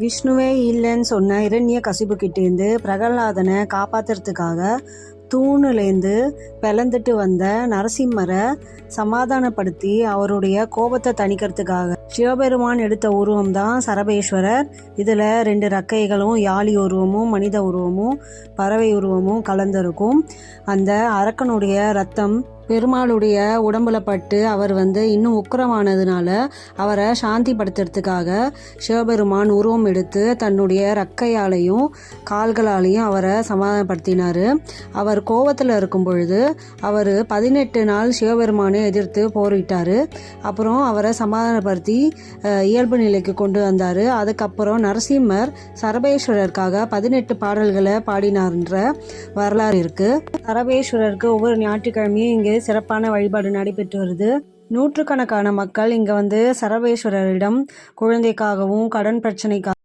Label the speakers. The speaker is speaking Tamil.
Speaker 1: விஷ்ணுவே இல்லைன்னு சொன்ன இரண்ய கசிபு கிட்டேருந்து பிரகலாதனை காப்பாத்துறதுக்காக தூணுலேருந்து பிளந்துட்டு வந்த நரசிம்மரை சமாதானப்படுத்தி அவருடைய கோபத்தை தணிக்கிறதுக்காக சிவபெருமான் எடுத்த உருவம் தான் சரபேஸ்வரர். இதில் 2 ரக்கைகளும் யாழி உருவமும் மனித உருவமும் பறவை உருவமும் கலந்திருக்கும். அந்த அரக்கனுடைய ரத்தம் பெருமாளுடைய உடம்புல பட்டு அவர் இன்னும் உக்கிரமானதுனால அவரை சாந்திப்படுத்துறதுக்காக சிவபெருமான் உருவம் எடுத்து தன்னுடைய ரக்கையாலையும் கால்களாலையும் அவரை சமாதானப்படுத்தினார். அவர் கோபத்தில் இருக்கும் பொழுது அவர் 18 நாள் சிவபெருமானை எதிர்த்து போரிட்டார். அப்புறம் அவரை சமாதானப்படுத்தி இயல்பு நிலைக்கு கொண்டு வந்தார். அதுக்கப்புறம் நரசிம்மர் சரபேஸ்வரருக்காக 18 பாடல்களை பாடினார்ன்ற வரலாறு இருக்குது. சரபேஸ்வரருக்கு ஒவ்வொரு ஞாயிற்றுக்கிழமையும் இங்கே சிறப்பான வழிபாடு நடைபெற்று வருது. நூற்றுக்கணக்கான மக்கள் இங்கே சரபேஸ்வரரிடம் குழந்தைக்காகவும் கடன் பிரச்சனைக்காக